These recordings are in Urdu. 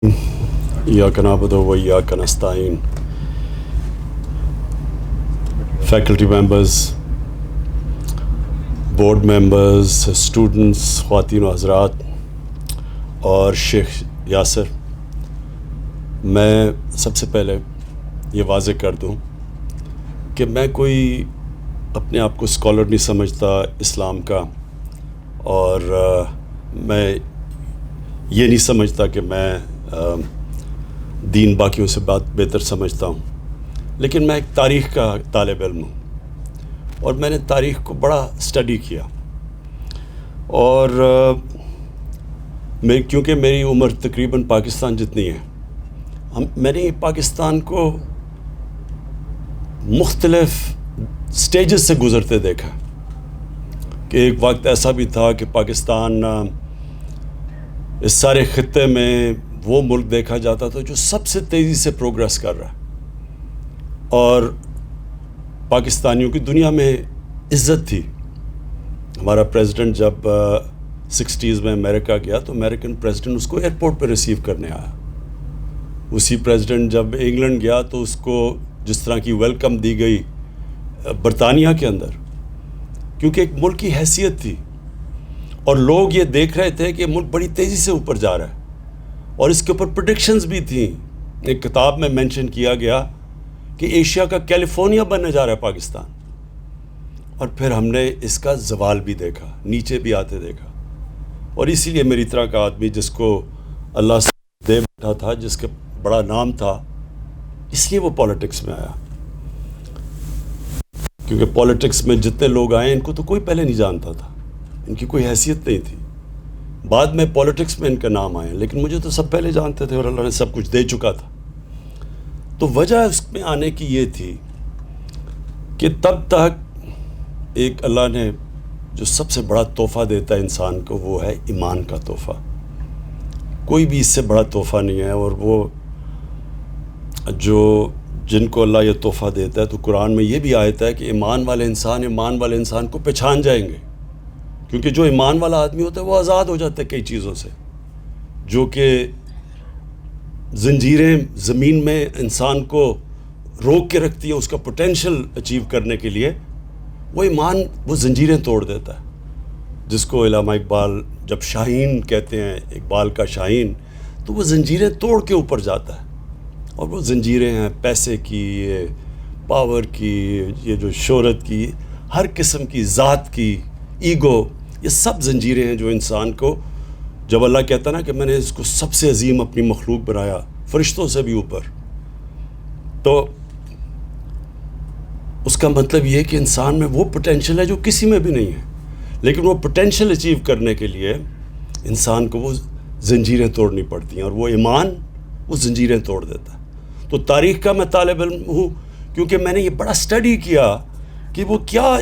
إياك نعبد وإياك نستعين. Faculty members, board members, students, خواتین و حضرات اور شیخ یاسر، میں سب سے پہلے یہ واضح کر دوں کہ میں کوئی اپنے آپ کو اسکالر نہیں سمجھتا اسلام کا، اور میں یہ نہیں سمجھتا کہ میں دین باقیوں سے بہتر سمجھتا ہوں، لیکن میں ایک تاریخ کا طالب علم ہوں اور میں نے تاریخ کو بڑا اسٹڈی کیا، اور کیونکہ میری عمر تقریباً پاکستان جتنی ہے، میں نے پاکستان کو مختلف سٹیجز سے گزرتے دیکھا کہ ایک وقت ایسا بھی تھا کہ پاکستان اس سارے خطے میں وہ ملک دیکھا جاتا تھا جو سب سے تیزی سے پروگریس کر رہا ہے، اور پاکستانیوں کی دنیا میں عزت تھی۔ ہمارا پریزیڈنٹ جب 60s میں امریکہ گیا تو امریکن پریزیڈنٹ اس کو ایئرپورٹ پہ ریسیو کرنے آیا۔ اسی پریزیڈنٹ جب انگلینڈ گیا تو اس کو جس طرح کی ویلکم دی گئی برطانیہ کے اندر، کیونکہ ایک ملک کی حیثیت تھی اور لوگ یہ دیکھ رہے تھے کہ ملک بڑی تیزی سے اوپر جا رہا ہے، اور اس کے اوپر پریڈکشنز بھی تھیں۔ ایک کتاب میں مینشن کیا گیا کہ ایشیا کا کیلیفورنیا بننے جا رہا ہے پاکستان، اور پھر ہم نے اس کا زوال بھی دیکھا، نیچے بھی آتے دیکھا، اور اسی لیے میری طرح کا آدمی جس کو اللہ سے دے بیٹھا تھا، جس کا بڑا نام تھا، اس لیے وہ پولیٹکس میں آیا، کیونکہ پولیٹکس میں جتنے لوگ آئے ان کو تو کوئی پہلے نہیں جانتا تھا، ان کی کوئی حیثیت نہیں تھی۔ بعد میں پولیٹکس میں ان کا نام آیا، لیکن مجھے تو سب پہلے جانتے تھے اور اللہ نے سب کچھ دے چکا تھا۔ تو وجہ اس میں آنے کی یہ تھی کہ تب تک ایک اللہ نے جو سب سے بڑا تحفہ دیتا ہے انسان کو، وہ ہے ایمان کا تحفہ۔ کوئی بھی اس سے بڑا تحفہ نہیں ہے، اور وہ جن کو اللہ یہ تحفہ دیتا ہے، تو قرآن میں یہ بھی آیت ہے کہ ایمان والے انسان کو پہچان جائیں گے، کیونکہ جو ایمان والا آدمی ہوتا ہے وہ آزاد ہو جاتا ہے کئی چیزوں سے، جو کہ زنجیریں زمین میں انسان کو روک کے رکھتی ہیں اس کا پوٹینشل اچیو کرنے کے لیے۔ وہ ایمان وہ زنجیریں توڑ دیتا ہے، جس کو علامہ اقبال جب شاہین کہتے ہیں، اقبال کا شاہین، تو وہ زنجیریں توڑ کے اوپر جاتا ہے، اور وہ زنجیریں ہیں پیسے کی، پاور کی، یہ جو شہرت کی، ہر قسم کی، ذات کی، ایگو، یہ سب زنجیریں ہیں جو انسان کو، جب اللہ کہتا نا کہ میں نے اس کو سب سے عظیم اپنی مخلوق بنایا، فرشتوں سے بھی اوپر، تو اس کا مطلب یہ ہے کہ انسان میں وہ پوٹینشل ہے جو کسی میں بھی نہیں ہے، لیکن وہ پوٹینشل اچیو کرنے کے لیے انسان کو وہ زنجیریں توڑنی پڑتی ہیں، اور وہ ایمان وہ زنجیریں توڑ دیتا ہے۔ تو تاریخ کا میں طالب علم ہوں، کیونکہ میں نے یہ بڑا اسٹڈی کیا کہ وہ کیا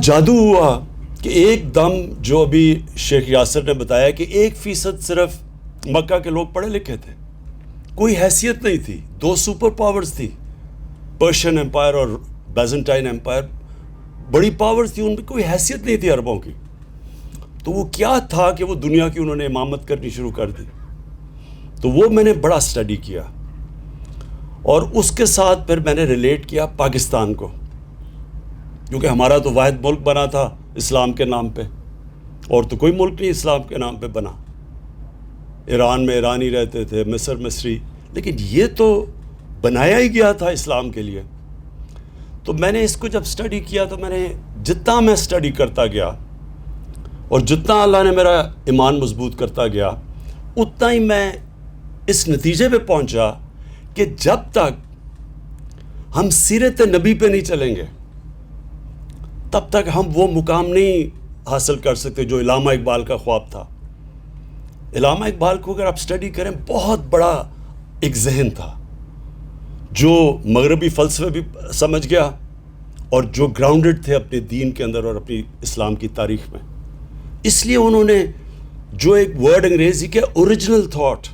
جادو ہوا کہ ایک دم، جو ابھی شیخ یاسر نے بتایا کہ 1% صرف مکہ کے لوگ پڑھے لکھے تھے، کوئی حیثیت نہیں تھی، 2 سپر پاورز تھی، پرشین امپائر اور بیزنٹائن امپائر، بڑی پاورز تھی، ان میں کوئی حیثیت نہیں تھی عربوں کی۔ تو وہ کیا تھا کہ وہ دنیا کی انہوں نے امامت کرنی شروع کر دی؟ تو وہ میں نے بڑا اسٹڈی کیا، اور اس کے ساتھ پھر میں نے ریلیٹ کیا پاکستان کو، کیونکہ ہمارا تو واحد ملک بنا تھا اسلام کے نام پہ، اور تو کوئی ملک نہیں اسلام کے نام پہ بنا۔ ایران میں ایرانی رہتے تھے، مصر مصری، لیکن یہ تو بنایا ہی گیا تھا اسلام کے لیے۔ تو میں نے اس کو جب اسٹڈی کیا، تو میں نے جتنا میں اسٹڈی کرتا گیا اور جتنا اللہ نے میرا ایمان مضبوط کرتا گیا، اتنا ہی میں اس نتیجے پہ پہنچا کہ جب تک ہم سیرت نبی پہ نہیں چلیں گے، تب تک ہم وہ مقام نہیں حاصل کر سکتے جو علامہ اقبال کا خواب تھا۔ علامہ اقبال کو اگر آپ اسٹڈی کریں، بہت بڑا ایک ذہن تھا، جو مغربی فلسفے بھی سمجھ گیا، اور جو گراؤنڈڈ تھے اپنے دین کے اندر اور اپنی اسلام کی تاریخ میں۔ اس لیے انہوں نے جو ایک ورڈ انگریزی کے اوریجنل تھاٹ،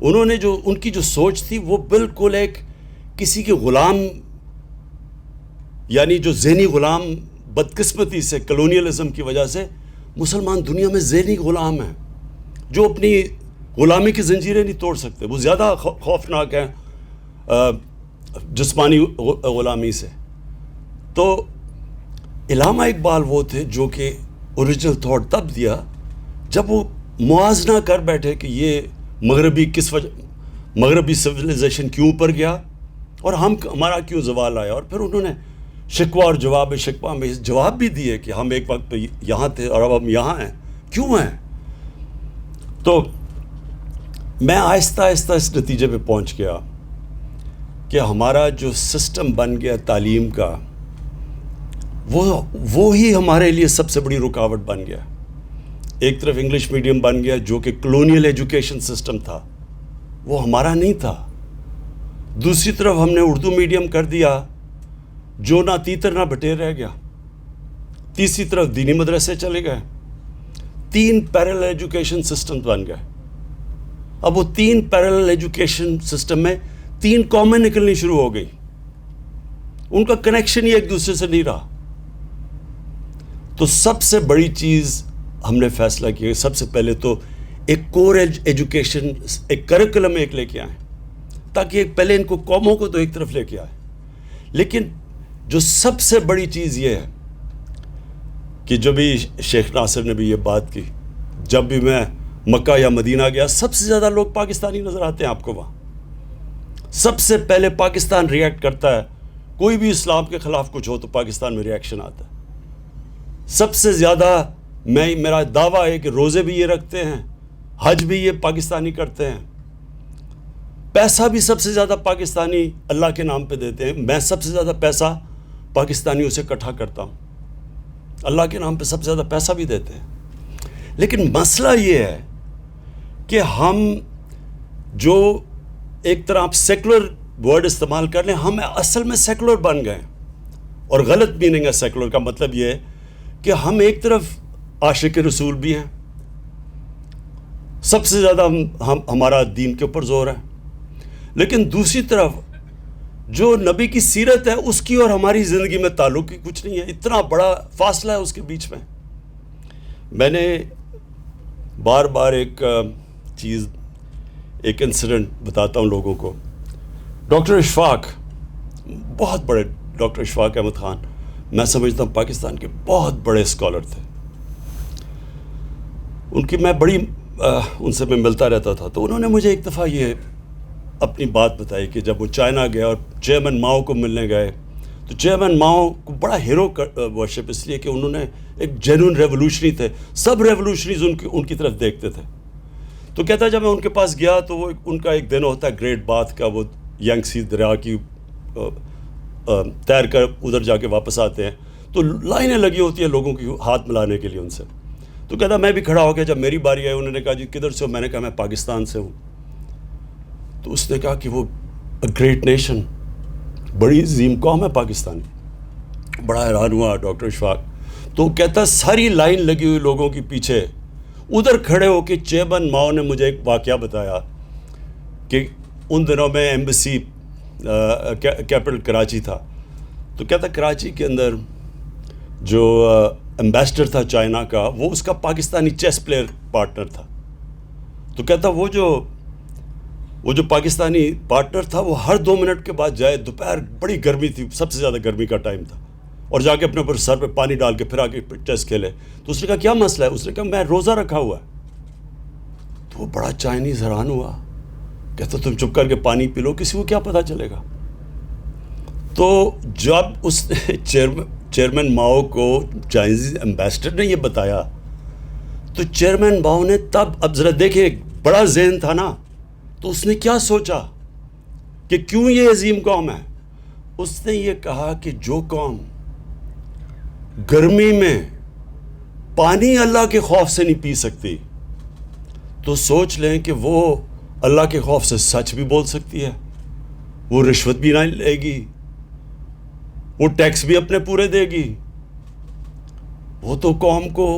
انہوں نے جو ان کی جو سوچ تھی، وہ بالکل ایک کسی کے غلام، یعنی جو ذہنی غلام بدقسمتی سے کلونیلزم کی وجہ سے مسلمان دنیا میں ذہنی غلام ہیں، جو اپنی غلامی کی زنجیریں نہیں توڑ سکتے، وہ زیادہ خوفناک ہیں جسمانی غلامی سے. تو علامہ اقبال وہ تھے جو کہ اوریجنل تھاٹ تب دیا جب وہ موازنہ کر بیٹھے کہ یہ مغربی سویلائزیشن کیوں اوپر گیا اور ہمارا کیوں زوال آیا. اور پھر انہوں نے شکوہ اور جواب شکوہ میں جواب بھی دیے کہ ہم ایک وقت پہ یہاں تھے اور اب ہم یہاں ہیں، کیوں ہیں. تو میں آہستہ آہستہ اس نتیجے پہ پہنچ گیا کہ ہمارا جو سسٹم بن گیا تعلیم کا، وہ ہی ہمارے لیے سب سے بڑی رکاوٹ بن گیا. ایک طرف انگلش میڈیم بن گیا جو کہ کلونیل ایجوکیشن سسٹم تھا، وہ ہمارا نہیں تھا. دوسری طرف ہم نے اردو میڈیم کر دیا جو نہ تیتر نہ بٹیر رہ گیا. تیسری طرف دینی مدرسے چلے گئے. 3 پیرلل ایجوکیشن سسٹم بن گئے. اب وہ 3 پیرلل ایجوکیشن سسٹم میں 3 قومیں نکلنی شروع ہو گئی، ان کا کنیکشن ہی ایک دوسرے سے نہیں رہا. تو سب سے بڑی چیز ہم نے فیصلہ کیا، سب سے پہلے تو ایک کور ایجوکیشن، ایک کریکولم ایک لے کے آئیں، تاکہ پہلے ان کو قوموں کو تو ایک طرف لے کے آئے. لیکن جو سب سے بڑی چیز یہ ہے کہ جو بھی شیخ ناصر نے بھی یہ بات کی، جب بھی میں مکہ یا مدینہ گیا سب سے زیادہ لوگ پاکستانی نظر آتے ہیں آپ کو وہاں. سب سے پہلے پاکستان ریئیکٹ کرتا ہے، کوئی بھی اسلام کے خلاف کچھ ہو تو پاکستان میں ریئیکشن آتا ہے. سب سے زیادہ میرا دعویٰ ہے کہ روزے بھی یہ رکھتے ہیں، حج بھی یہ پاکستانی کرتے ہیں، پیسہ بھی سب سے زیادہ پاکستانی اللہ کے نام پہ دیتے ہیں. میں سب سے زیادہ پیسہ پاکستانیوں سے اکٹھا کرتا ہوں، اللہ کے نام پہ سب سے زیادہ پیسہ بھی دیتے ہیں. لیکن مسئلہ یہ ہے کہ ہم جو ایک طرح آپ سیکولر ورڈ استعمال کر لیں، ہم اصل میں سیکولر بن گئے. اور غلط میننگ ہے سیکولر کا، مطلب یہ ہے کہ ہم ایک طرف عاشق رسول بھی ہیں، سب سے زیادہ ہمارا دین کے اوپر زور ہے، لیکن دوسری طرف جو نبی کی سیرت ہے اس کی اور ہماری زندگی میں تعلق ہی کچھ نہیں ہے. اتنا بڑا فاصلہ ہے اس کے بیچ میں. میں نے بار بار ایک چیز، ایک انسیڈنٹ بتاتا ہوں لوگوں کو. ڈاکٹر اشفاق، بہت بڑے ڈاکٹر اشفاق احمد خان، میں سمجھتا ہوں پاکستان کے بہت بڑے اسکالر تھے. ان کی میں ان سے میں ملتا رہتا تھا. تو انہوں نے مجھے ایک دفعہ یہ اپنی بات بتائی کہ جب وہ چائنا گئے اور چیئرمین ماؤ کو ملنے گئے تو چیئرمین ماؤ کو بڑا ہیرو ورشپ اس لیے کہ انہوں نے ایک جینوئن ریولوشنری تھے، سب ریولوشنریز ان کی طرف دیکھتے تھے. تو کہتا ہے جب میں ان کے پاس گیا تو وہ ان کا ایک دن ہوتا ہے گریٹ باتھ کا، وہ ینگسی دریا کی تیر کر ادھر جا کے واپس آتے ہیں تو لائنیں لگی ہوتی ہیں لوگوں کی ہاتھ ملانے کے لیے ان سے. تو کہتا میں بھی کھڑا ہو گیا. جب میری باری آئی انہوں نے کہا جی کدھر سے ہو؟ میں نے کہا میں پاکستان سے ہوں. تو اس نے کہا کہ وہ گریٹ نیشن، بڑی عظیم قوم ہے پاکستانی. بڑا حیران ہوا ڈاکٹر اشفاق. تو کہتا ساری لائن لگی ہوئی لوگوں کے پیچھے ادھر کھڑے ہو کے چیئرمین ماؤ نے مجھے ایک واقعہ بتایا کہ ان دنوں میں ایمبیسی کیپٹل کراچی تھا. تو کہتا کراچی کے اندر جو ایمبیسڈر تھا چائنا کا، وہ اس کا پاکستانی چیس پلیئر پارٹنر تھا. تو کہتا وہ جو پاکستانی پارٹنر تھا وہ ہر 2 منٹ کے بعد جائے، دوپہر بڑی گرمی تھی، سب سے زیادہ گرمی کا ٹائم تھا، اور جا کے اپنے اوپر سر پہ پانی ڈال کے پھر آ کے چیس کھیلے. تو اس نے کہا کیا مسئلہ ہے؟ اس نے کہا میں روزہ رکھا ہوا ہے. تو وہ بڑا چائنیز حیران ہوا، کہتا تم چپ کر کے پانی پی لو، کسی کو کیا پتہ چلے گا. تو جب اس چیئرمین ماؤ کو چائنیز ایمبیسڈر نے یہ بتایا تو چیئرمین ماؤ نے تب، اب ذرا دیکھیں بڑا ذہن تھا نا، تو اس نے کیا سوچا کہ کیوں یہ عظیم قوم ہے. اس نے یہ کہا کہ جو قوم گرمی میں پانی اللہ کے خوف سے نہیں پی سکتی تو سوچ لیں کہ وہ اللہ کے خوف سے سچ بھی بول سکتی ہے، وہ رشوت بھی نہ لے گی، وہ ٹیکس بھی اپنے پورے دے گی. وہ تو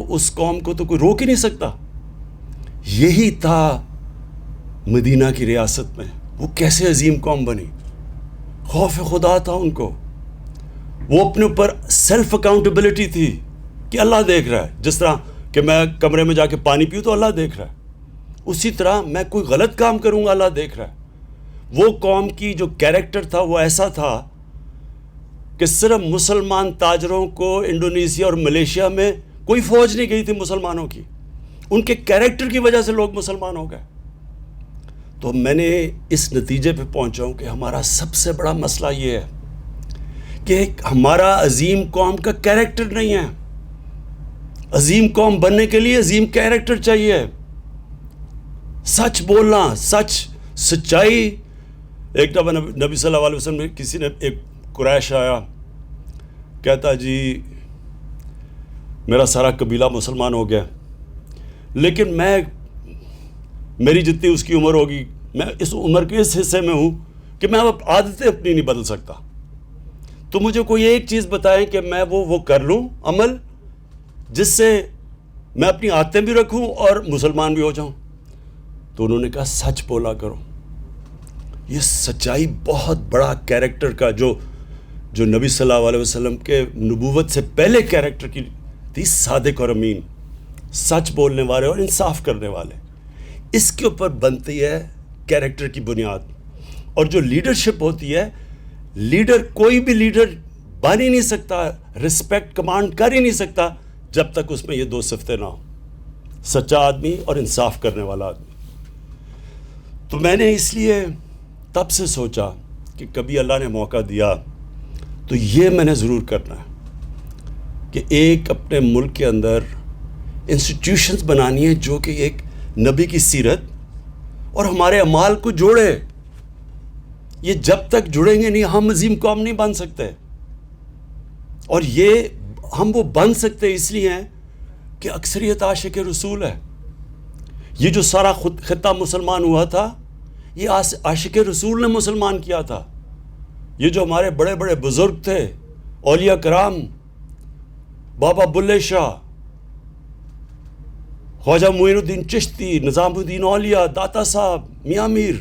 اس قوم کو تو کوئی روک ہی نہیں سکتا. یہی تھا مدینہ کی ریاست میں. وہ کیسے عظیم قوم بنی؟ خوف خدا تھا ان کو. وہ اپنے اوپر سیلف اکاؤنٹیبلٹی تھی کہ اللہ دیکھ رہا ہے. جس طرح کہ میں کمرے میں جا کے پانی پیوں تو اللہ دیکھ رہا ہے. اسی طرح میں کوئی غلط کام کروں گا اللہ دیکھ رہا ہے. وہ قوم کی جو کیریکٹر تھا وہ ایسا تھا کہ صرف مسلمان تاجروں کو انڈونیشیا اور ملیشیا میں کوئی فوج نہیں گئی تھی مسلمانوں کی. ان کے کیریکٹر کی وجہ سے لوگ مسلمان ہو گئے. تو میں نے اس نتیجے پہ پہنچا ہوں کہ ہمارا سب سے بڑا مسئلہ یہ ہے کہ ہمارا عظیم قوم کا کیریکٹر نہیں ہے. عظیم قوم بننے کے لیے عظیم کیریکٹر چاہیے. سچ بولنا, سچائی. ایک دفعہ نبی صلی اللہ علیہ وسلم نے کسی نے, ایک قریش آیا, کہتا جی میرا سارا قبیلہ مسلمان ہو گیا, لیکن میری جتنی اس کی عمر ہوگی, میں اس عمر کے اس حصے میں ہوں کہ میں اب عادتیں اپنی نہیں بدل سکتا. تو مجھے کوئی ایک چیز بتائیں کہ میں وہ کر لوں عمل جس سے میں اپنی عادتیں بھی رکھوں اور مسلمان بھی ہو جاؤں. تو انہوں نے کہا سچ بولا کرو. یہ سچائی بہت بڑا کیریکٹر کا جو نبی صلی اللہ علیہ وسلم کے نبوت سے پہلے کیریکٹر کی تھی, صادق اور امین, سچ بولنے والے اور انصاف کرنے والے. اس کے اوپر بنتی ہے کیریکٹر کی بنیاد. اور جو لیڈرشپ ہوتی ہے, لیڈر کوئی بھی لیڈر بن ہی نہیں سکتا, رسپیکٹ کمانڈ کر ہی نہیں سکتا جب تک اس میں یہ دو صفتیں نہ ہوں, سچا آدمی اور انصاف کرنے والا آدمی. تو میں نے اس لیے تب سے سوچا کہ کبھی اللہ نے موقع دیا تو یہ میں نے ضرور کرنا ہے کہ ایک اپنے ملک کے اندر انسٹیٹیوشنز بنانی ہے جو کہ ایک نبی کی سیرت اور ہمارے اعمال کو جوڑے. یہ جب تک جڑیں گے نہیں ہم عظیم قوم نہیں بن سکتے. اور یہ ہم وہ بن سکتے اس لیے ہیں کہ اکثریت عاشق رسول ہے. یہ جو سارا خطہ مسلمان ہوا تھا یہ عاشق رسول نے مسلمان کیا تھا. یہ جو ہمارے بڑے بڑے بزرگ تھے, اولیاء کرام, بابا بلے شاہ, خواجہ معین الدین چشتی, نظام الدین اولیاء, داتا صاحب, میاں میر,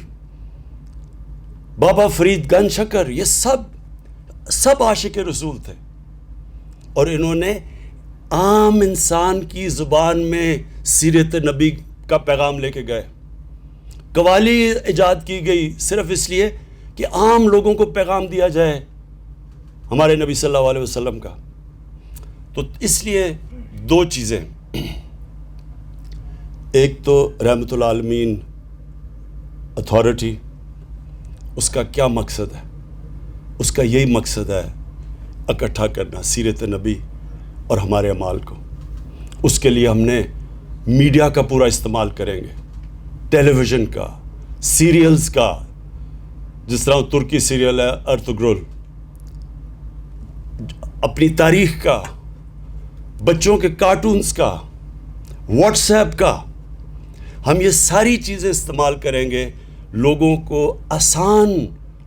بابا فرید گنج شکر, یہ سب عاشق رسول تھے. اور انہوں نے عام انسان کی زبان میں سیرت نبی کا پیغام لے کے گئے. قوالی ایجاد کی گئی صرف اس لیے کہ عام لوگوں کو پیغام دیا جائے ہمارے نبی صلی اللہ علیہ وسلم کا. تو اس لیے دو چیزیں, ایک تو رحمت العالمین اتھارٹی, اس کا کیا مقصد ہے؟ اس کا یہی مقصد ہے اکٹھا کرنا سیرت نبی اور ہمارے اعمال کو. اس کے لیے ہم نے میڈیا کا پورا استعمال کریں گے, ٹیلی ویژن کا, سیریلز کا, جس طرح ترکی سیریل ہے ارتگرل, اپنی تاریخ کا, بچوں کے کارٹونز کا, واٹس ایپ کا. ہم یہ ساری چیزیں استعمال کریں گے لوگوں کو آسان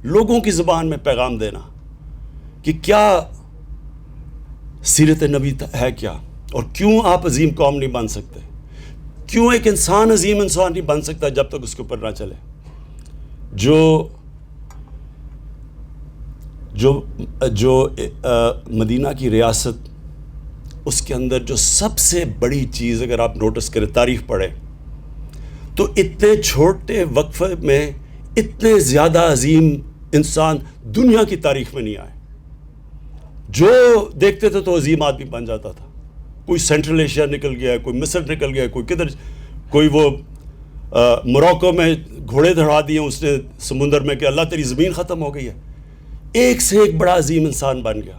لوگوں کی زبان میں پیغام دینا کہ کیا سیرت نبی ہے کیا, اور کیوں آپ عظیم قوم نہیں بن سکتے, کیوں ایک انسان عظیم انسان نہیں بن سکتا جب تک اس کے اوپر نہ چلے. جو مدینہ کی ریاست, اس کے اندر جو سب سے بڑی چیز اگر آپ نوٹس کریں, تاریخ پڑھیں, تو اتنے چھوٹے وقفے میں اتنے زیادہ عظیم انسان دنیا کی تاریخ میں نہیں آئے. جو دیکھتے تھے تو عظیم آدمی بن جاتا تھا. کوئی سینٹرل ایشیا نکل گیا, کوئی مصر نکل گیا, کوئی کدھر, کوئی وہ موراکو میں گھوڑے دھڑا دیے اس نے سمندر میں کہ اللہ تیری زمین ختم ہو گئی ہے. ایک سے ایک بڑا عظیم انسان بن گیا.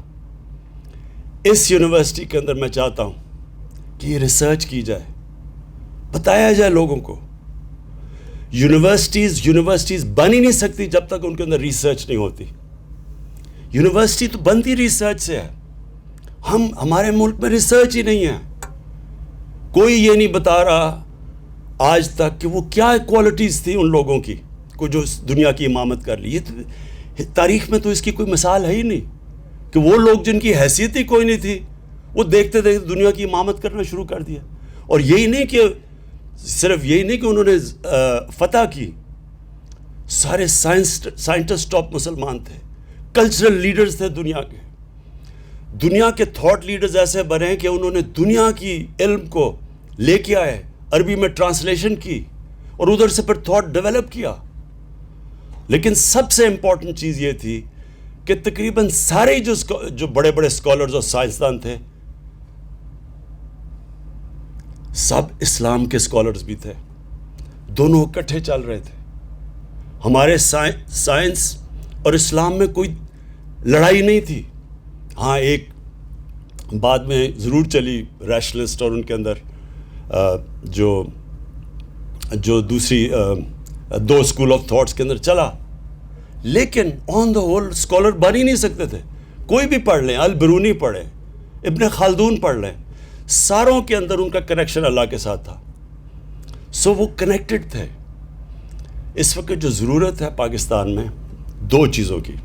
اس یونیورسٹی کے اندر میں چاہتا ہوں کہ یہ ریسرچ کی جائے, بتایا جائے لوگوں کو. یونیورسٹیز بن ہی نہیں سکتی جب تک ان کے اندر ریسرچ نہیں ہوتی. یونیورسٹی تو بنتی ریسرچ سے ہے. ہمارے ملک میں ریسرچ ہی نہیں ہے. کوئی یہ نہیں بتا رہا آج تک کہ وہ کیا کوالٹیز تھی ان لوگوں کی کو جو دنیا کی امامت کر لی. یہ تاریخ میں تو اس کی کوئی مثال ہے ہی نہیں کہ وہ لوگ جن کی حیثیت ہی کوئی نہیں تھی وہ دیکھتے دیکھتے دنیا کی امامت کرنا شروع کر دیا. اور یہی نہیں کہ صرف یہی نہیں کہ انہوں نے فتح کی, سارے سائنٹسٹ ٹاپ مسلمان تھے, کلچرل لیڈرز تھے دنیا کے. دنیا کے تھاٹ لیڈرز ایسے بنے کہ انہوں نے دنیا کی علم کو لے کے آئے, عربی میں ٹرانسلیشن کی, اور ادھر سے پھر تھاٹ ڈیولپ کیا. لیکن سب سے امپورٹنٹ چیز یہ تھی کہ تقریباً سارے جو بڑے بڑے اسکالرز اور سائنسدان تھے سب اسلام کے اسکالرز بھی تھے, دونوں اکٹھے چل رہے تھے. ہمارے سائنس اور اسلام میں کوئی لڑائی نہیں تھی. ہاں ایک بعد میں ضرور چلی ریشنلسٹ اور ان کے اندر جو دوسری دو اسکول آف تھاٹس کے اندر چلا, لیکن آن دا ہول اسکالر بن ہی نہیں سکتے تھے. کوئی بھی پڑھ لیں, البرونی پڑھیں, ابن خلدون پڑھ لیں, ساروں کے اندر ان کا کنیکشن اللہ کے ساتھ تھا. سو وہ کنیکٹڈ تھے. اس وقت جو ضرورت ہے پاکستان میں دو چیزوں کی.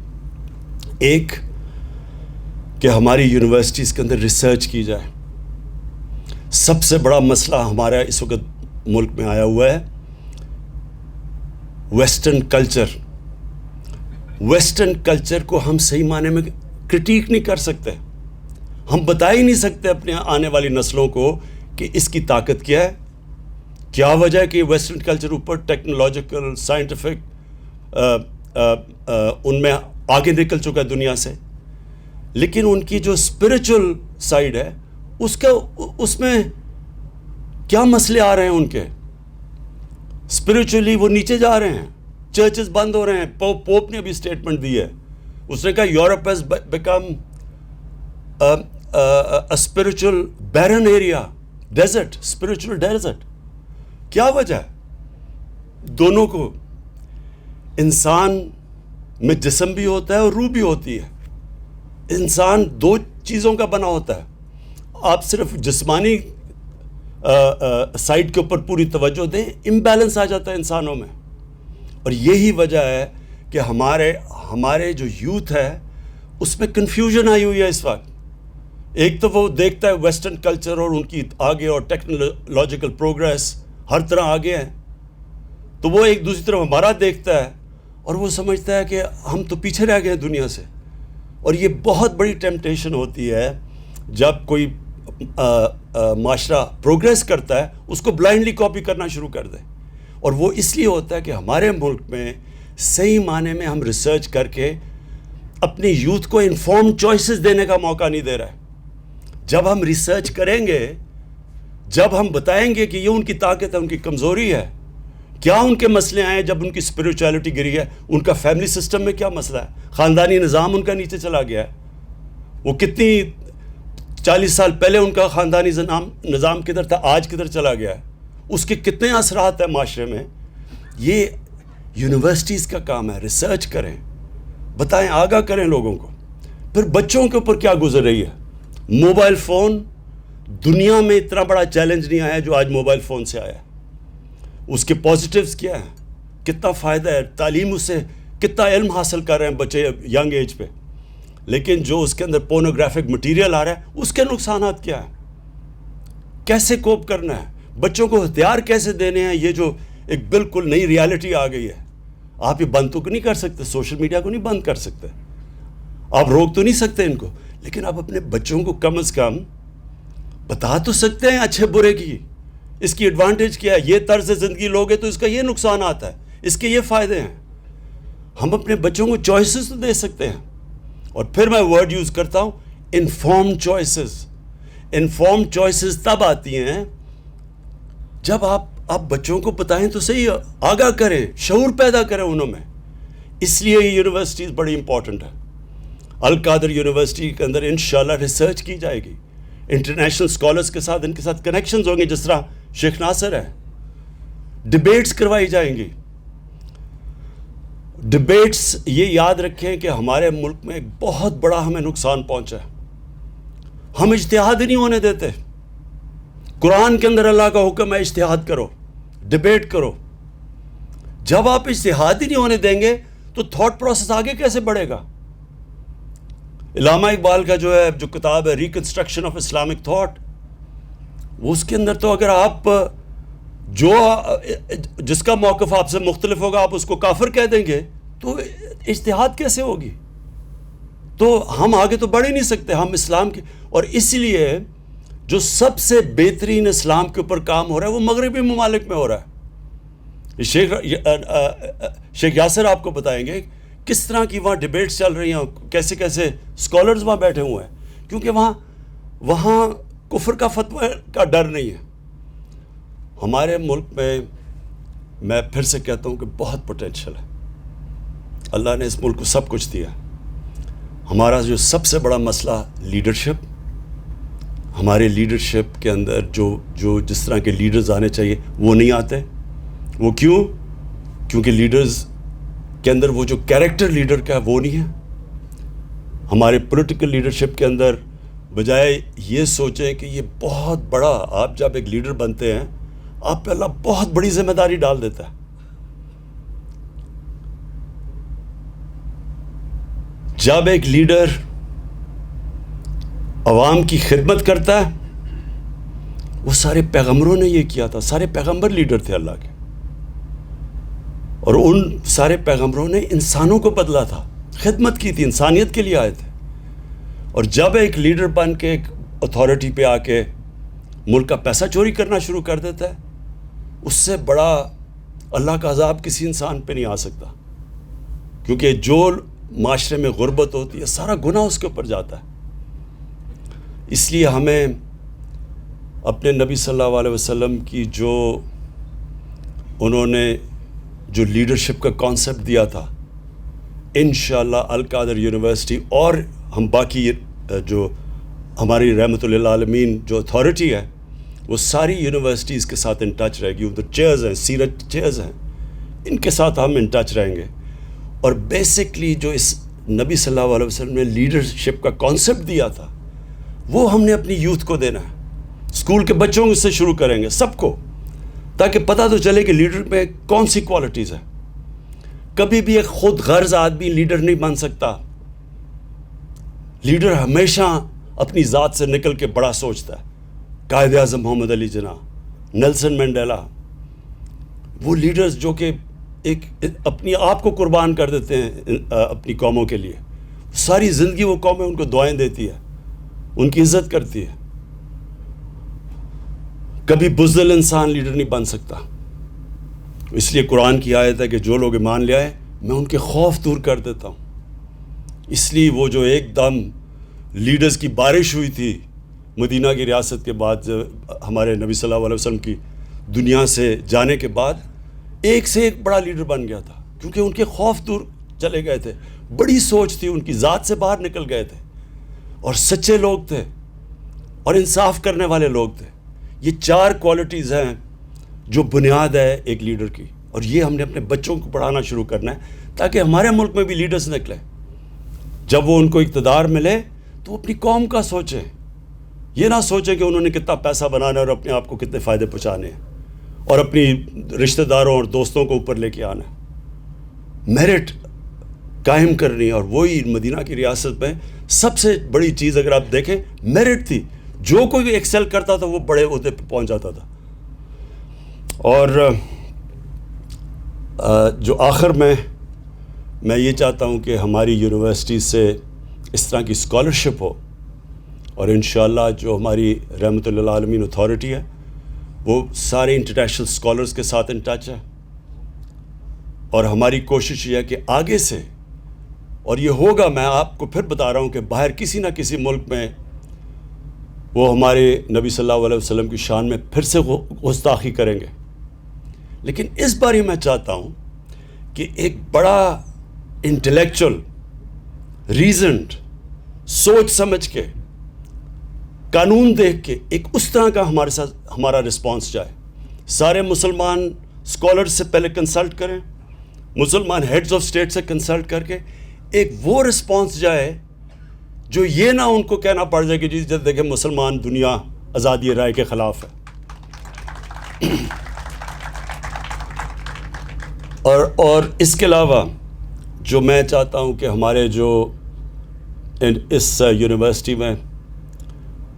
ایک کہ ہماری یونیورسٹیز کے اندر ریسرچ کی جائے. سب سے بڑا مسئلہ ہمارا اس وقت ملک میں آیا ہوا ہے ویسٹرن کلچر. ویسٹرن کلچر کو ہم صحیح معنی میں کرٹیک نہیں کر سکتے. ہم بتا ہی نہیں سکتے اپنے آنے والی نسلوں کو کہ اس کی طاقت کیا ہے, کیا وجہ ہے کہ ویسٹرن کلچر اوپر ٹیکنالوجیکل سائنٹیفک ان میں آگے نکل چکا ہے دنیا سے, لیکن ان کی جو اسپرچل سائڈ ہے اس میں کیا مسئلے آ رہے ہیں ان کے. اسپرچولی وہ نیچے جا رہے ہیں, چرچز بند ہو رہے ہیں. پوپ نے ابھی اسٹیٹمنٹ دی ہے, اس نے کہا Europe has become spiritual barren area, desert, spiritual desert. کیا وجہ ہے؟ دونوں کو, انسان میں جسم بھی ہوتا ہے اور روح بھی ہوتی ہے. انسان دو چیزوں کا بنا ہوتا ہے. آپ صرف جسمانی سائڈ کے اوپر پوری توجہ دیں, امبیلنس آ جاتا ہے انسانوں میں. اور یہی وجہ ہے کہ ہمارے جو یوتھ ہے اس میں کنفیوژن آئی ہوئی ہے اس وقت. ایک تو وہ دیکھتا ہے ویسٹرن کلچر اور ان کی آگے اور ٹیکنالوجیکل پروگریس ہر طرح آگے ہیں, تو وہ ایک دوسری طرف ہمارا دیکھتا ہے اور وہ سمجھتا ہے کہ ہم تو پیچھے رہ گئے ہیں دنیا سے. اور یہ بہت بڑی ٹیمپٹیشن ہوتی ہے جب کوئی معاشرہ پروگریس کرتا ہے اس کو بلائنڈلی کاپی کرنا شروع کر دے. اور وہ اس لیے ہوتا ہے کہ ہمارے ملک میں صحیح معنی میں ہم ریسرچ کر کے اپنے یوتھ کو انفارم چوائسز دینے کا موقع نہیں دے رہا ہے. جب ہم ریسرچ کریں گے, جب ہم بتائیں گے کہ یہ ان کی طاقت ہے, ان کی کمزوری ہے, کیا ان کے مسئلے آئے ہیں, جب ان کی اسپرچویلٹی گری ہے, ان کا فیملی سسٹم میں کیا مسئلہ ہے, خاندانی نظام ان کا نیچے چلا گیا ہے, وہ کتنی 40 سال پہلے ان کا خاندانی نظام کدھر تھا, آج کدھر چلا گیا ہے, اس کے کتنے اثرات ہیں معاشرے میں. یہ یونیورسٹیز کا کام ہے, ریسرچ کریں, بتائیں, آگاہ کریں لوگوں کو. پھر بچوں کے اوپر کیا گزر رہی ہے. موبائل فون, دنیا میں اتنا بڑا چیلنج نہیں آیا جو آج موبائل فون سے آیا ہے. اس کے پازیٹیوز کیا ہیں, کتنا فائدہ ہے, تعلیم اس سے کتنا علم حاصل کر رہے ہیں بچے ینگ ایج پہ, لیکن جو اس کے اندر پورنوگرافک مٹیریل آ رہا ہے اس کے نقصانات کیا ہیں, کیسے کوپ کرنا ہے, بچوں کو ہتھیار کیسے دینے ہیں. یہ جو ایک بالکل نئی ریالٹی آ گئی ہے, آپ یہ بند تو نہیں کر سکتے, سوشل میڈیا کو نہیں بند کر سکتے, آپ روک تو نہیں سکتے ان کو, لیکن آپ اپنے بچوں کو کم از کم بتا تو سکتے ہیں اچھے برے کی, اس کی ایڈوانٹیج کیا ہے, یہ طرز زندگی لوگے تو اس کا یہ نقصان آتا ہے, اس کے یہ فائدے ہیں. ہم اپنے بچوں کو چوائسز تو دے سکتے ہیں. اور پھر میں ورڈ یوز کرتا ہوں, انفارم چوائسز. انفارم چوائسز تب آتی ہیں جب آپ بچوں کو بتائیں تو صحیح, آگاہ کریں, شعور پیدا کریں انہوں میں. اس لیے یہ یونیورسٹیز بڑی امپورٹنٹ ہے. القادر یونیورسٹی کے اندر انشاءاللہ ریسرچ کی جائے گی, انٹرنیشنل اسکالرس کے ساتھ ان کے ساتھ کنیکشنز ہوں گے, جس طرح شیخ ناصر ہے. ڈبیٹس کروائی جائیں گی. ڈبیٹس, یہ یاد رکھیں کہ ہمارے ملک میں ایک بہت بڑا ہمیں نقصان پہنچا ہے. ہم اجتہاد ہی نہیں ہونے دیتے. قرآن کے اندر اللہ کا حکم ہے اجتہاد کرو, ڈبیٹ کرو. جب آپ اجتہاد ہی نہیں ہونے دیں گے تو تھاٹ پروسیس آگے کیسے بڑھے گا. علامہ اقبال کا جو کتاب ہے ریکنسٹرکشن آف اسلامک تھاٹ, وہ اس کے اندر تو اگر آپ جس کا موقف آپ سے مختلف ہوگا آپ اس کو کافر کہہ دیں گے تو اجتہاد کیسے ہوگی. تو ہم آگے تو بڑھ ہی نہیں سکتے. ہم اسلام کے, اور اس لیے جو سب سے بہترین اسلام کے اوپر کام ہو رہا ہے وہ مغربی ممالک میں ہو رہا ہے. شیخ یاسر آپ کو بتائیں گے کس طرح کی وہاں ڈیبیٹس چل رہی ہیں، کیسے کیسے اسکالرز وہاں بیٹھے ہوئے ہیں، کیونکہ وہاں کفر کا فتویٰ کا ڈر نہیں ہے. ہمارے ملک میں پھر سے کہتا ہوں کہ بہت پوٹینشیل ہے. اللہ نے اس ملک کو سب کچھ دیا. ہمارا جو سب سے بڑا مسئلہ لیڈرشپ، ہمارے لیڈرشپ کے اندر جو جس طرح کے لیڈرز آنے چاہیے وہ نہیں آتے. وہ کیونکہ لیڈرز کے اندر وہ جو کیریکٹر لیڈر کا ہے وہ نہیں ہے. ہمارے پولیٹیکل لیڈرشپ کے اندر بجائے یہ سوچیں کہ یہ بہت بڑا، آپ جب ایک لیڈر بنتے ہیں آپ پہ اللہ بہت بڑی ذمہ داری ڈال دیتا ہے. جب ایک لیڈر عوام کی خدمت کرتا ہے، وہ سارے پیغمبروں نے یہ کیا تھا، سارے پیغمبر لیڈر تھے اللہ کے، اور ان سارے پیغمبروں نے انسانوں کو بدلا تھا، خدمت کی تھی، انسانیت کے لیے آئے تھے. اور جب ایک لیڈر بن کے ایک اتھارٹی پہ آ کے ملک کا پیسہ چوری کرنا شروع کر دیتا ہے، اس سے بڑا اللہ کا عذاب کسی انسان پہ نہیں آ سکتا. کیونکہ جو معاشرے میں غربت ہوتی ہے سارا گناہ اس کے اوپر جاتا ہے. اس لیے ہمیں اپنے نبی صلی اللہ علیہ وسلم کی جو انہوں نے جو لیڈرشپ کا کانسیپٹ دیا تھا، انشاءاللہ القادر یونیورسٹی اور ہم باقی جو ہماری رحمت للعالمین جو اتھارٹی ہے وہ ساری یونیورسٹیز کے ساتھ ان ٹچ رہے گی. ادھر چیئرز ہیں، سینٹ چیئرز ہیں، ان کے ساتھ ہم ان ٹچ رہیں گے. اور بیسکلی جو اس نبی صلی اللہ علیہ وسلم نے لیڈرشپ کا کانسیپٹ دیا تھا وہ ہم نے اپنی یوتھ کو دینا ہے. اسکول کے بچوں سے شروع کریں گے سب کو، تاکہ پتہ تو چلے کہ لیڈر میں کون سی کوالٹیز ہیں. کبھی بھی ایک خود غرض آدمی لیڈر نہیں بن سکتا. لیڈر ہمیشہ اپنی ذات سے نکل کے بڑا سوچتا ہے. قائد اعظم محمد علی جناح، نیلسن منڈیلا، وہ لیڈرز جو کہ ایک اپنی آپ کو قربان کر دیتے ہیں اپنی قوموں کے لیے. ساری زندگی وہ قومیں ان کو دعائیں دیتی ہے، ان کی عزت کرتی ہے. کبھی بزدل انسان لیڈر نہیں بن سکتا. اس لیے قرآن کی آیت ہے کہ جو لوگ ایمان لے آئے میں ان کے خوف دور کر دیتا ہوں. اس لیے وہ جو ایک دم لیڈرز کی بارش ہوئی تھی مدینہ کی ریاست کے بعد، جب ہمارے نبی صلی اللہ علیہ وسلم کی دنیا سے جانے کے بعد ایک سے ایک بڑا لیڈر بن گیا تھا، کیونکہ ان کے خوف دور چلے گئے تھے. بڑی سوچ تھی ان کی، ذات سے باہر نکل گئے تھے، اور سچے لوگ تھے اور انصاف کرنے والے لوگ تھے. یہ 4 کوالٹیز ہیں جو بنیاد ہے ایک لیڈر کی، اور یہ ہم نے اپنے بچوں کو پڑھانا شروع کرنا ہے تاکہ ہمارے ملک میں بھی لیڈرز نکلیں. جب وہ ان کو اقتدار ملے تو وہ اپنی قوم کا سوچیں، یہ نہ سوچیں کہ انہوں نے کتنا پیسہ بنانا ہے اور اپنے آپ کو کتنے فائدے پہنچانے ہیں اور اپنی رشتہ داروں اور دوستوں کو اوپر لے کے آنا ہے. میرٹ قائم کرنی. اور وہی مدینہ کی ریاست میں سب سے بڑی چیز اگر آپ دیکھیں میرٹ تھی. جو کوئی ایکسل کرتا تھا وہ بڑے عہدے پہ پہنچ جاتا تھا. اور جو آخر میں یہ چاہتا ہوں کہ ہماری یونیورسٹی سے اس طرح کی اسکالرشپ ہو، اور انشاءاللہ جو ہماری رحمت للعالمین اتھارٹی ہے وہ سارے انٹرنیشنل اسکالرز کے ساتھ ان ٹچ ہے. اور ہماری کوشش یہ ہے کہ آگے سے، اور یہ ہوگا، میں آپ کو پھر بتا رہا ہوں کہ باہر کسی نہ کسی ملک میں وہ ہمارے نبی صلی اللہ علیہ وسلم کی شان میں پھر سے گستاخی کریں گے. لیکن اس بار ہی میں چاہتا ہوں کہ ایک بڑا انٹلیکچوئل، ریزنڈ، سوچ سمجھ کے، قانون دیکھ کے ایک اس طرح کا ہمارے ساتھ ہمارا رسپانس جائے. سارے مسلمان اسکالر سے پہلے کنسلٹ کریں، مسلمان ہیڈز آف اسٹیٹ سے کنسلٹ کر کے ایک وہ رسپانس جائے جو یہ نہ ان کو کہنا پڑ جائے کہ جی جب دیکھیں مسلمان دنیا آزادی رائے کے خلاف ہے. اور اس کے علاوہ جو میں چاہتا ہوں کہ ہمارے جو اس یونیورسٹی میں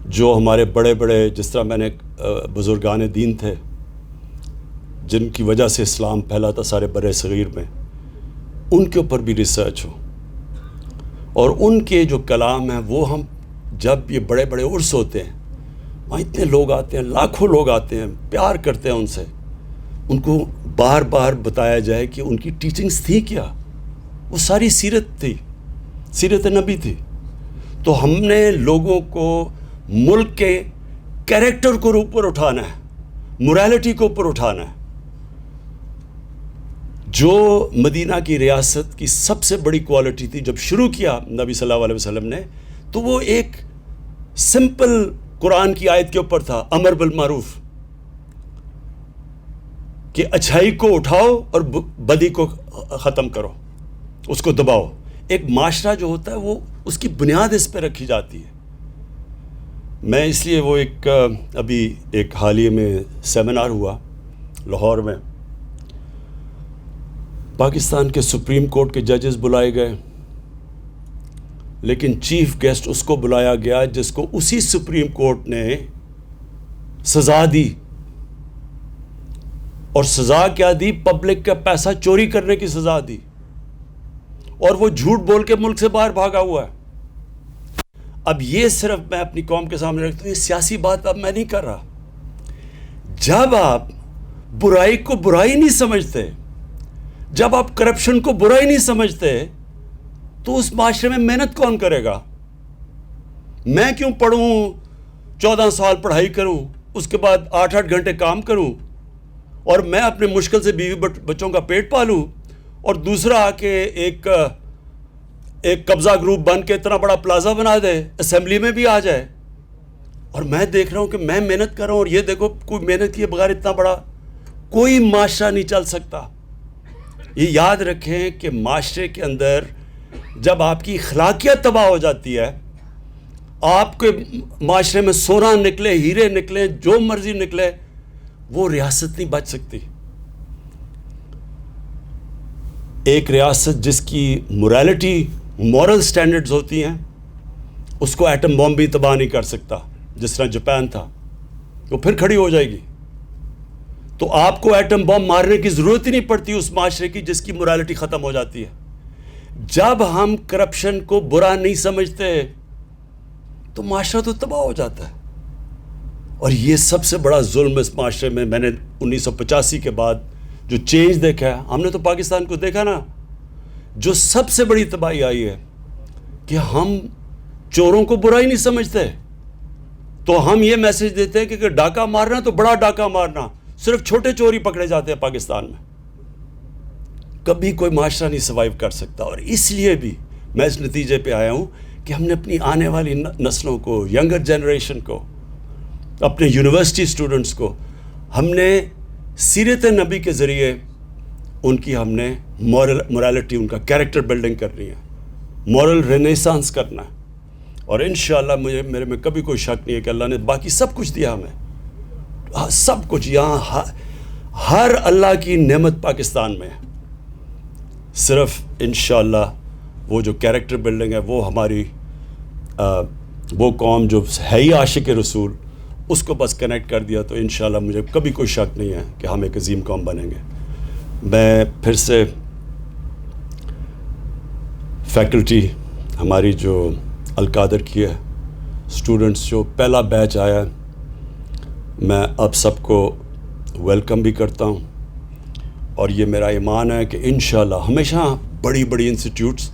جو ہمارے بڑے بڑے، جس طرح میں نے بزرگان دین تھے جن کی وجہ سے اسلام پھیلا تھا سارے برِ صغیر میں، ان کے اوپر بھی ریسرچ ہو، اور ان کے جو کلام ہیں وہ ہم جب یہ بڑے بڑے عرس ہوتے ہیں وہاں اتنے لوگ آتے ہیں، لاکھوں لوگ آتے ہیں، پیار کرتے ہیں ان سے، ان کو بار بار بتایا جائے کہ ان کی ٹیچنگز تھی کیا. وہ ساری سیرت تھی، سیرت نبی تھی. تو ہم نے لوگوں کو ملک کے کیریکٹر کو اوپر اٹھانا ہے، موریلٹی کو اوپر اٹھانا ہے. جو مدینہ کی ریاست کی سب سے بڑی کوالٹی تھی جب شروع کیا نبی صلی اللہ علیہ وسلم نے، تو وہ ایک سمپل قرآن کی آیت کے اوپر تھا، امر بالمعروف، کہ اچھائی کو اٹھاؤ اور بدی کو ختم کرو، اس کو دباؤ. ایک معاشرہ جو ہوتا ہے وہ اس کی بنیاد اس پہ رکھی جاتی ہے. میں اس لیے وہ ابھی ایک حالیہ میں سیمینار ہوا لاہور میں، پاکستان کے سپریم کورٹ کے ججز بلائے گئے، لیکن چیف گیسٹ اس کو بلایا گیا جس کو اسی سپریم کورٹ نے سزا دی. اور سزا کیا دی؟ پبلک کا پیسہ چوری کرنے کی سزا دی، اور وہ جھوٹ بول کے ملک سے باہر بھاگا ہوا ہے. اب یہ صرف میں اپنی قوم کے سامنے رکھتا ہوں، یہ سیاسی بات اب میں نہیں کر رہا. جب آپ برائی کو برائی نہیں سمجھتے، جب آپ کرپشن کو برائی نہیں سمجھتے، تو اس معاشرے میں محنت کون کرے گا؟ میں کیوں پڑھوں، 14 سال پڑھائی کروں، اس کے بعد 8 گھنٹے کام کروں، اور میں اپنے مشکل سے بیوی بچوں کا پیٹ پالوں، اور دوسرا آ کے ایک قبضہ گروپ بن کے اتنا بڑا پلازا بنا دے، اسمبلی میں بھی آ جائے، اور میں دیکھ رہا ہوں کہ میں محنت کر رہا ہوں اور یہ دیکھو کوئی محنت کیے بغیر اتنا بڑا کوئی معاشرہ نہیں چل سکتا. یہ یاد رکھیں کہ معاشرے کے اندر جب آپ کی اخلاقیت تباہ ہو جاتی ہے، آپ کے معاشرے میں سونا نکلے، ہیرے نکلے، جو مرضی نکلے، وہ ریاست نہیں بچ سکتی. ایک ریاست جس کی موریلٹی، مورل سٹینڈرڈز ہوتی ہیں، اس کو ایٹم بم بھی تباہ نہیں کر سکتا. جس طرح جاپان تھا، وہ پھر کھڑی ہو جائے گی. تو آپ کو ایٹم بم مارنے کی ضرورت ہی نہیں پڑتی اس معاشرے کی جس کی موریلٹی ختم ہو جاتی ہے. جب ہم کرپشن کو برا نہیں سمجھتے تو معاشرہ تو تباہ ہو جاتا ہے. اور یہ سب سے بڑا ظلم اس معاشرے میں نے 1985 کے بعد جو چینج دیکھا ہے، ہم نے تو پاکستان کو دیکھا نا، جو سب سے بڑی تباہی آئی ہے کہ ہم چوروں کو برا ہی نہیں سمجھتے. تو ہم یہ میسج دیتے ہیں کہ ڈاکہ مارنا تو بڑا ڈاکہ مارنا، صرف چھوٹے چور ہی پکڑے جاتے ہیں پاکستان میں. کبھی کوئی معاشرہ نہیں سروائیو کر سکتا. اور اس لیے بھی میں اس نتیجے پہ آیا ہوں کہ ہم نے اپنی آنے والی نسلوں کو، ینگر جنریشن کو، اپنے یونیورسٹی اسٹوڈنٹس کو، ہم نے سیرت نبی کے ذریعے ان کی ہم نے موریلٹی، ان کا کیریکٹر بلڈنگ کرنی ہے، مورل رینیسانس کرنا ہے. اور انشاءاللہ میرے میں کبھی کوئی شک نہیں ہے کہ اللہ نے باقی سب کچھ دیا ہمیں، سب کچھ یہاں، ہر اللہ کی نعمت پاکستان میں ہے. صرف انشاءاللہ وہ جو کیریکٹر بلڈنگ ہے، وہ ہماری وہ قوم جو ہے ہی عاشق رسول، اس کو بس کنیکٹ کر دیا تو انشاءاللہ مجھے کبھی کوئی شک نہیں ہے کہ ہم ایک عظیم قوم بنیں گے. میں پھر سے فیکلٹی ہماری جو القادر کی ہے، اسٹوڈنٹس جو پہلا بیچ آیا ہے، میں اب سب کو ویلکم بھی کرتا ہوں. اور یہ میرا ایمان ہے کہ انشاءاللہ ہمیشہ بڑی بڑی انسٹیٹیوٹس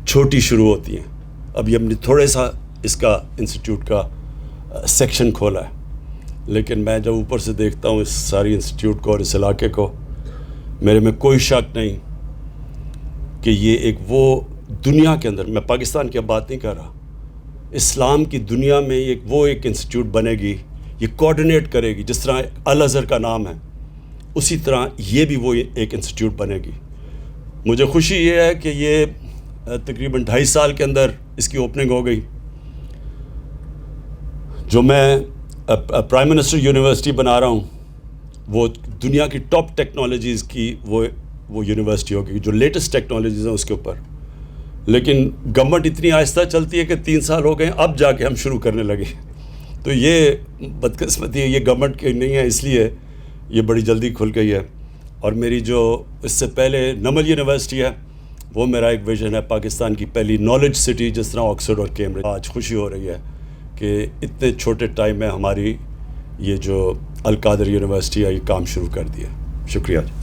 چھوٹی شروع ہوتی ہیں. ابھی ہم نے تھوڑے سا اس کا انسٹیٹیوٹ کا سیکشن کھولا ہے، لیکن میں جب اوپر سے دیکھتا ہوں اس ساری انسٹیٹیوٹ کو اور اس علاقے کو، میرے میں کوئی شک نہیں کہ یہ ایک وہ دنیا کے اندر، میں پاکستان کی اب بات نہیں کر رہا، اسلام کی دنیا میں ایک انسٹیٹیوٹ بنے گی. یہ کوآرڈینیٹ کرے گی، جس طرح الازہر کا نام ہے اسی طرح یہ بھی وہ ایک انسٹیٹیوٹ بنے گی. مجھے خوشی یہ ہے کہ یہ تقریباً 2.5 سال کے اندر اس کی اوپننگ ہو گئی. جو میں پرائم منسٹر یونیورسٹی بنا رہا ہوں، وہ دنیا کی ٹاپ ٹیکنالوجیز کی وہ یونیورسٹی ہوگی، جو لیٹسٹ ٹیکنالوجیز ہیں اس کے اوپر. لیکن گورنمنٹ اتنی آہستہ چلتی ہے کہ 3 سال ہو گئے ہیں، اب جا کے ہم شروع کرنے لگے. تو یہ بدقسمتی ہے، یہ گورنمنٹ کی نہیں ہے، اس لیے یہ بڑی جلدی کھل گئی ہے. اور میری جو اس سے پہلے نمل یونیورسٹی ہے، وہ میرا ایک ویژن ہے، پاکستان کی پہلی نالج سٹی جس طرح آکسفورڈ اور کیمبرج. آج خوشی ہو رہی ہے کہ اتنے چھوٹے ٹائم میں ہماری یہ جو القادر یونیورسٹی ہے یہ کام شروع کر دیا. شکریہ جی.